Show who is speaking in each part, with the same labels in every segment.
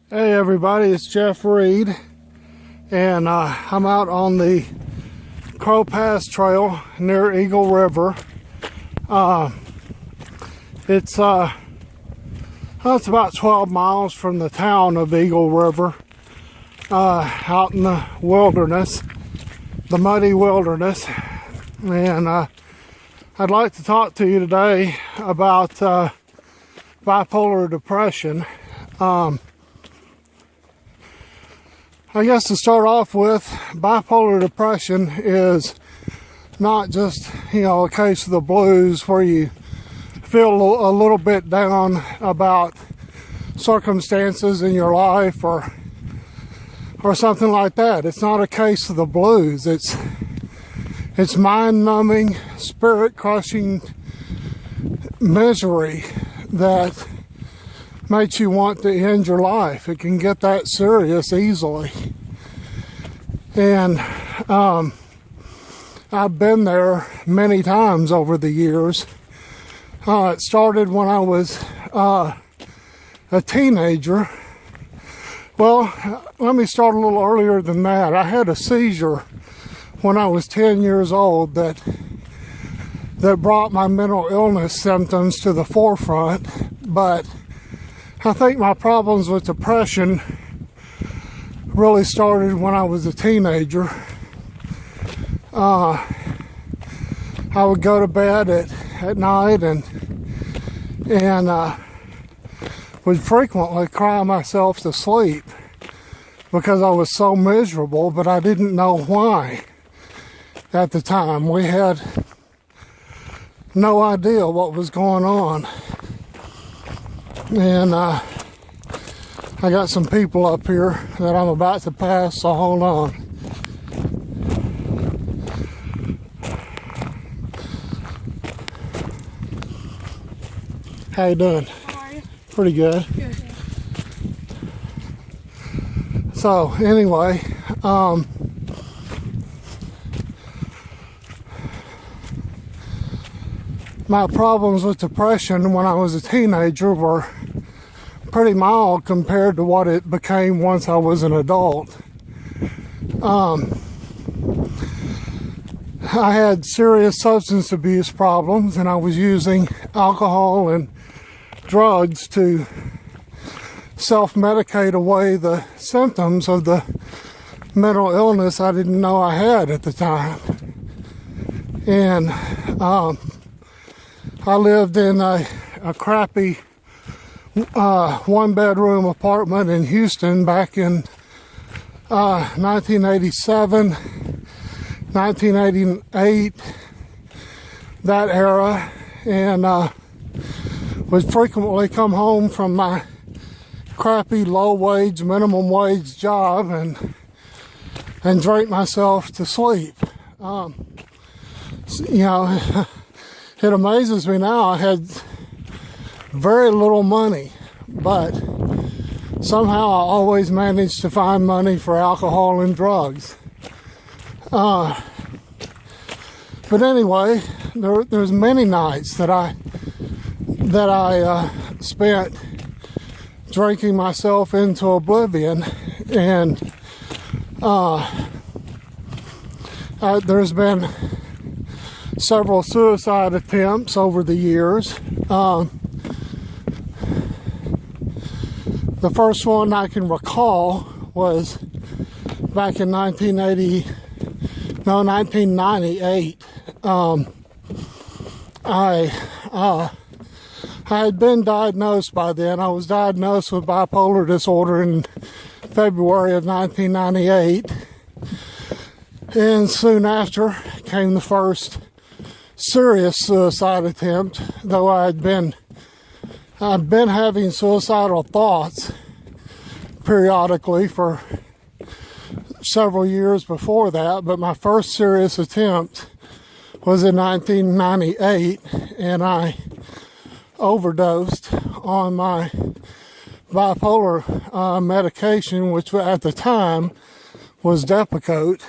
Speaker 1: Hey everybody, it's Jeff Reed, and I'm out on the Crow Pass Trail near Eagle River. It's about 12 miles from the town of Eagle River, out in the wilderness, the muddy wilderness. And I'd like to talk to you today about bipolar depression. I guess to start off with, bipolar depression is not just, a case of the blues where you feel a little bit down about circumstances in your life or something like that. It's not a case of the blues. It's mind-numbing, spirit-crushing misery that makes you want to end your life. It can get that serious easily. And I've been there many times over the years. It started when I was a teenager. Well, let me start a little earlier than that. I had a seizure when I was 10 years old that brought my mental illness symptoms to the forefront. But I think my problems with depression really started when I was a teenager. I would go to bed at night and would frequently cry myself to sleep because I was so miserable, but I didn't know why at the time. We had no idea what was going on. And I got some people up here that I'm about to pass, so hold on. How you doing?
Speaker 2: How are you?
Speaker 1: Pretty good.
Speaker 2: Good.
Speaker 1: So anyway, my problems with depression when I was a teenager were pretty mild compared to what it became once I was an adult. I had serious substance abuse problems, and I was using alcohol and drugs to self-medicate away the symptoms of the mental illness I didn't know I had at the time. And I lived in a crappy one-bedroom apartment in Houston back in 1987, 1988, that era, and would frequently come home from my crappy low-wage, minimum-wage job and drink myself to sleep. It amazes me now. I had very little money, but somehow I always managed to find money for alcohol and drugs. But anyway, there's many nights that I spent drinking myself into oblivion, and there's been several suicide attempts over the years. The first one I can recall was back in 1998. I had been diagnosed by then. I was diagnosed with bipolar disorder in February of 1998. And soon after came the first serious suicide attempt, though I'd been having suicidal thoughts periodically for several years before that, but my first serious attempt was in 1998, and I overdosed on my bipolar medication, which at the time was Depakote.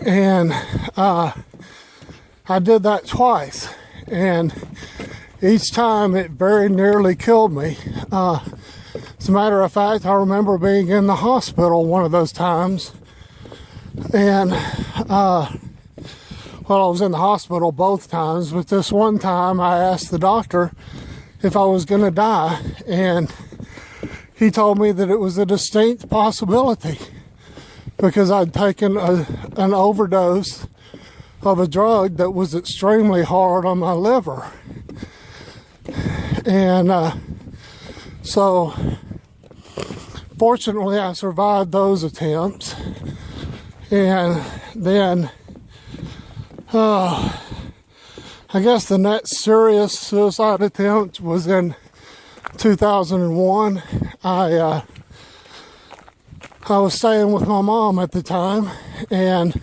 Speaker 1: And I did that twice, and each time it very nearly killed me. As a matter of fact, I remember being in the hospital one of those times, and well, I was in the hospital both times, but this one time I asked the doctor if I was going to die, and he told me that it was a distinct possibility because I'd taken an overdose of a drug that was extremely hard on my liver. And so fortunately I survived those attempts, and then I guess the next serious suicide attempt was in 2001. I was staying with my mom at the time, and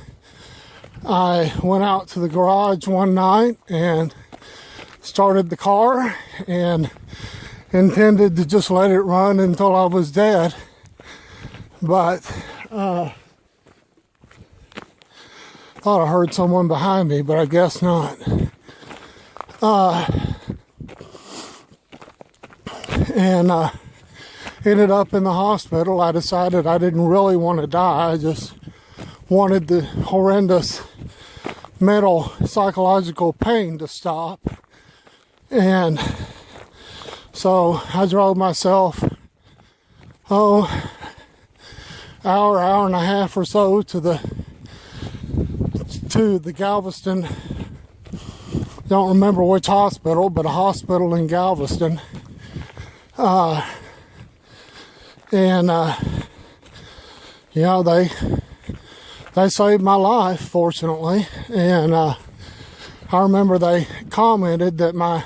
Speaker 1: I went out to the garage one night and started the car and intended to just let it run until I was dead. But thought I heard someone behind me, but I guess not. And ended up in the hospital. I decided I didn't really want to die. I just wanted the horrendous mental, psychological pain to stop. And so I drove myself, hour and a half or so to the Galveston, don't remember which hospital, but a hospital in Galveston. You know, they saved my life, fortunately. And I remember they commented that my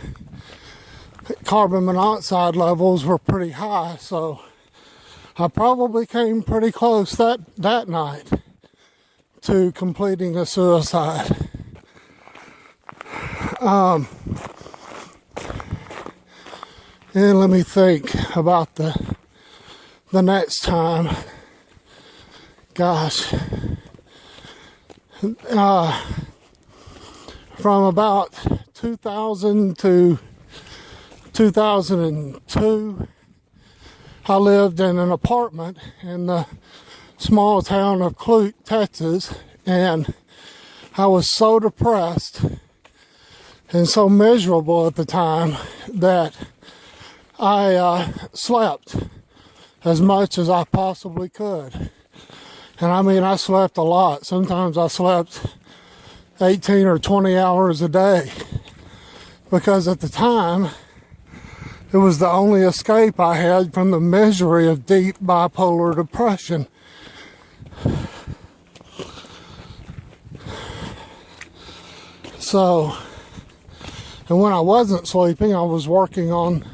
Speaker 1: carbon monoxide levels were pretty high, so I probably came pretty close that night to completing a suicide. And let me think about the next time. Gosh. From about 2000 to 2002, I lived in an apartment in the small town of Clute, Texas, and I was so depressed and so miserable at the time that I slept as much as I possibly could. And I mean, I slept a lot. Sometimes I slept 18 or 20 hours a day, because at the time it was the only escape I had from the misery of deep bipolar depression. So, and when I wasn't sleeping, I was working on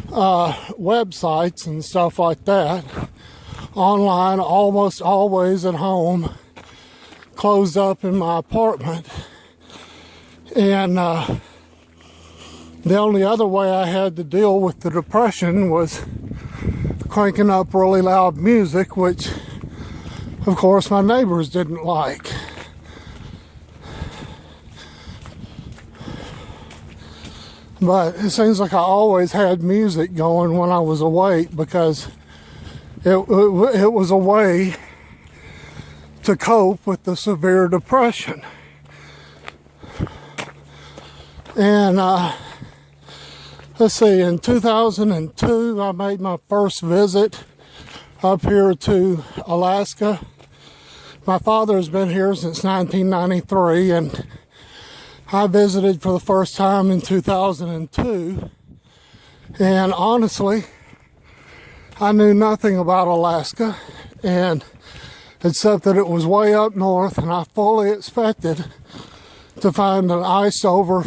Speaker 1: websites and stuff like that, online, almost always at home, closed up in my apartment. And the only other way I had to deal with the depression was cranking up really loud music, which of course my neighbors didn't like. But it seems like I always had music going when I was awake, because it was a way to cope with the severe depression. And let's see, in 2002, I made my first visit up here to Alaska. My father's been here since 1993, and I visited for the first time in 2002. And honestly, I knew nothing about Alaska, and except that it was way up north, and I fully expected to find an iced over,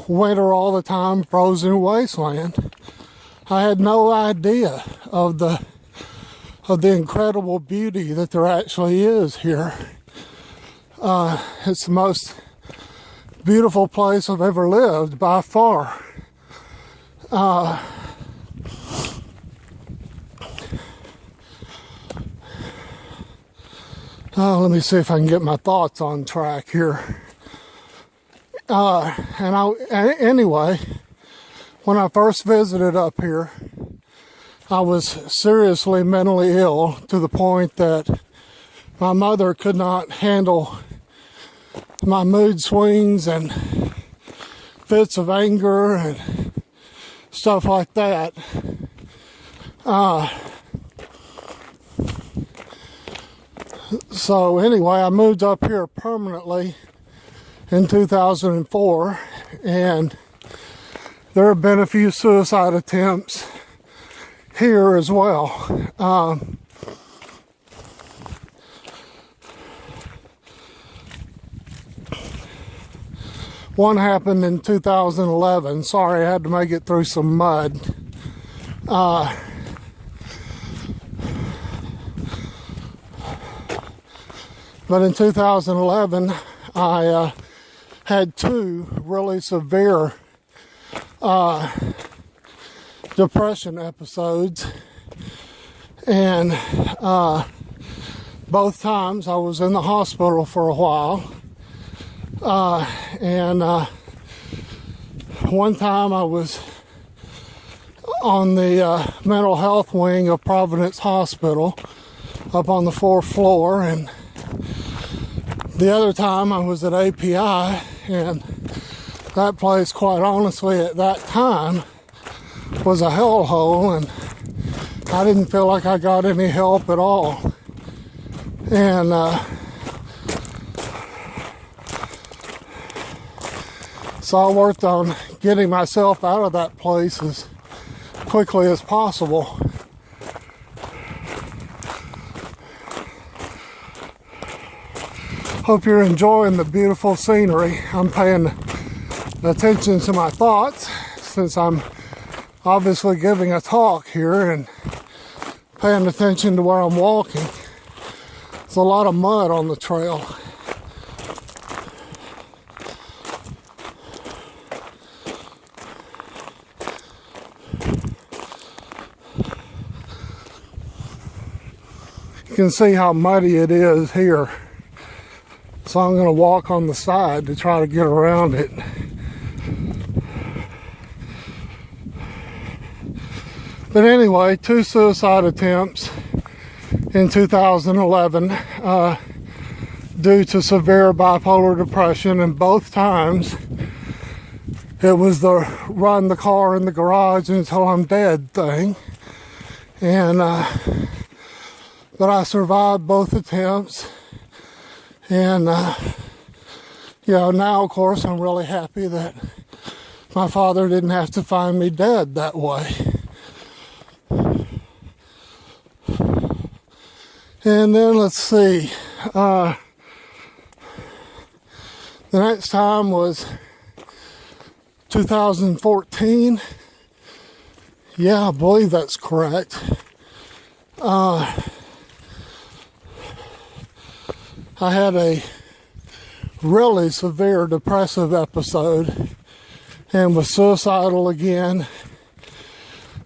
Speaker 1: winter all the time, frozen wasteland. I had no idea of the incredible beauty that there actually is here. It's the most beautiful place I've ever lived by far. Let me see if I can get my thoughts on track here. Anyway, When I first visited up here, I was seriously mentally ill to the point that my mother could not handle my mood swings and fits of anger and stuff like that. So anyway, I moved up here permanently in 2004, and there have been a few suicide attempts here as well. One happened in 2011. Sorry, I had to make it through some mud. But in 2011, I had two really severe depression episodes, and both times I was in the hospital for a while. And one time I was on the mental health wing of Providence Hospital up on the 4th floor, and the other time I was at API, and that place, quite honestly, at that time was a hellhole, and I didn't feel like I got any help at all. And so I worked on getting myself out of that place as quickly as possible. Hope you're enjoying the beautiful scenery. I'm paying attention to my thoughts since I'm obviously giving a talk here, and paying attention to where I'm walking. There's a lot of mud on the trail. You can see how muddy it is here. So I'm going to walk on the side to try to get around it. But anyway, two suicide attempts in 2011 due to severe bipolar depression, and both times it was the run the car in the garage until I'm dead thing. And but I survived both attempts. And, now, of course, I'm really happy that my father didn't have to find me dead that way. And then, let's see, the next time was 2014. Yeah, I believe that's correct. I had a really severe depressive episode and was suicidal again,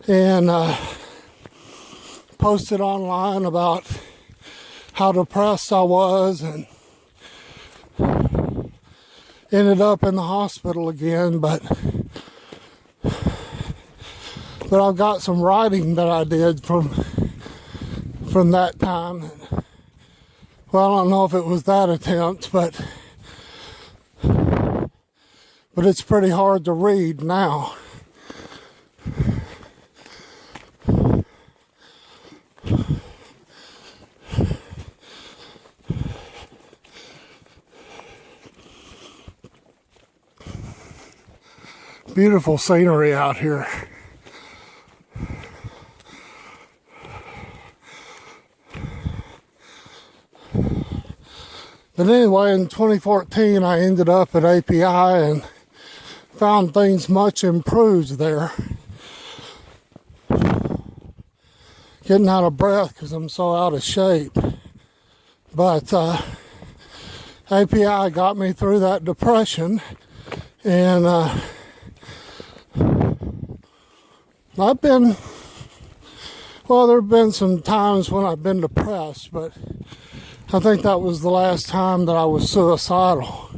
Speaker 1: and posted online about how depressed I was, and ended up in the hospital again. But I've got some writing that I did from that time. Well, I don't know if it was that attempt, but it's pretty hard to read now. Beautiful scenery out here. But anyway, in 2014, I ended up at API and found things much improved there. Getting out of breath because I'm so out of shape. But API got me through that depression, and there have been some times when I've been depressed, but I think that was the last time that I was suicidal.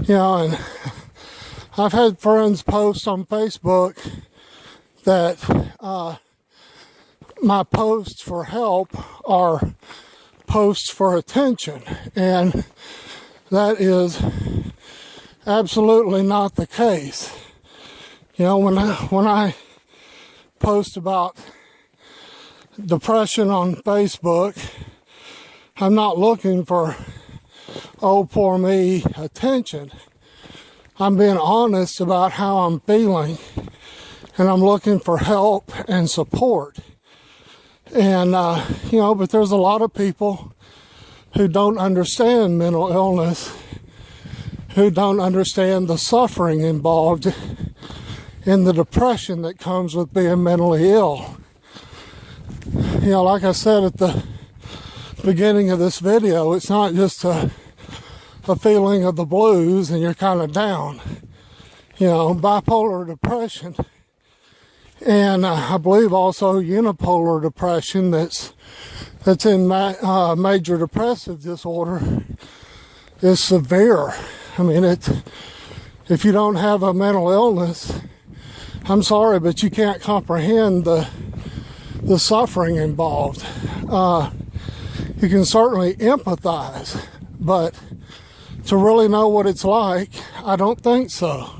Speaker 1: And I've had friends post on Facebook that my posts for help are posts for attention, and that is absolutely not the case. You know, when I post about depression on Facebook, I'm not looking for, oh, poor me attention. I'm being honest about how I'm feeling, and I'm looking for help and support. And, but there's a lot of people who don't understand mental illness, who don't understand the suffering involved in the depression that comes with being mentally ill. You know, like I said at the beginning of this video, it's not just a feeling of the blues and you're kind of down. You know, bipolar depression, and I believe also unipolar depression that's in major depressive disorder is severe. I mean, if you don't have a mental illness, I'm sorry, but you can't comprehend the suffering involved. You can certainly empathize, but to really know what it's like, I don't think so.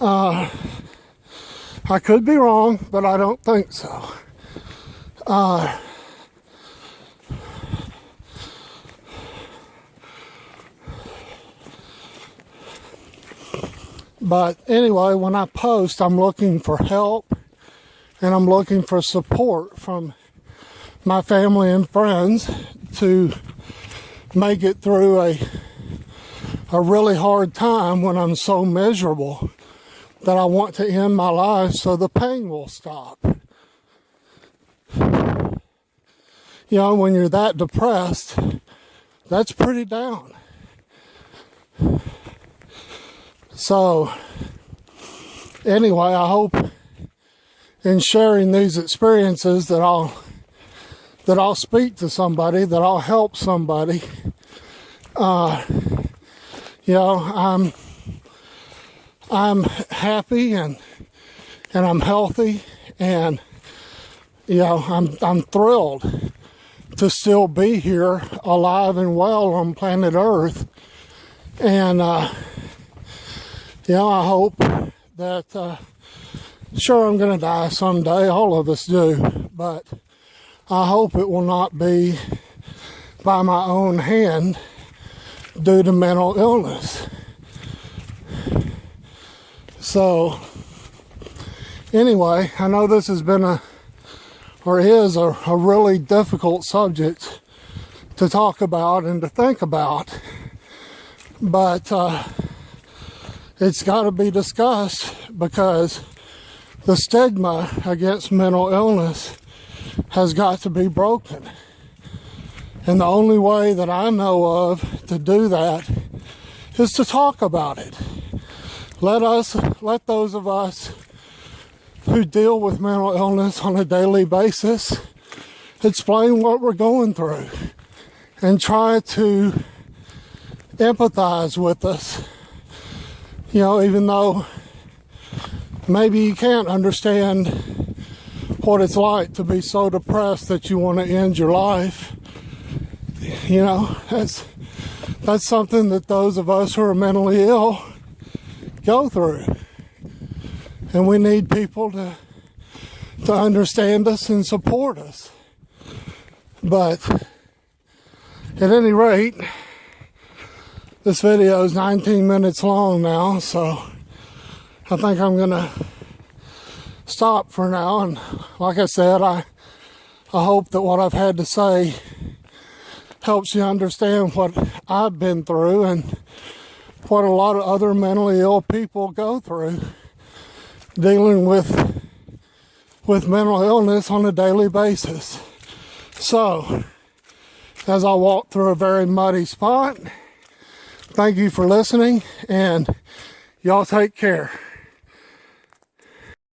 Speaker 1: I could be wrong, but I don't think so. But anyway, when I post, I'm looking for help and I'm looking for support from my family and friends to make it through a really hard time when I'm so miserable that I want to end my life so the pain will stop. You know, when you're that depressed, that's pretty down. So, anyway, I hope in sharing these experiences that I'll speak to somebody, that I'll help somebody. I'm happy and I'm healthy, and I'm thrilled to still be here alive and well on planet Earth. And I hope that sure, I'm going to die someday, all of us do, but I hope it will not be by my own hand due to mental illness. So, anyway, I know this has been is a really difficult subject to talk about and to think about, but it's got to be discussed because the stigma against mental illness has got to be broken. And the only way that I know of to do that is to talk about it. Let those of us who deal with mental illness on a daily basis explain what we're going through and try to empathize with us. You know, even though maybe you can't understand what it's like to be so depressed that you want to end your life. You know, that's something that those of us who are mentally ill go through. And we need people to understand us and support us. But at any rate, this video is 19 minutes long now, so I think I'm going to stop for now. And like I said, I hope that what I've had to say helps you understand what I've been through and what a lot of other mentally ill people go through dealing with mental illness on a daily basis. So, as I walk through a very muddy spot, thank you for listening, and y'all take care.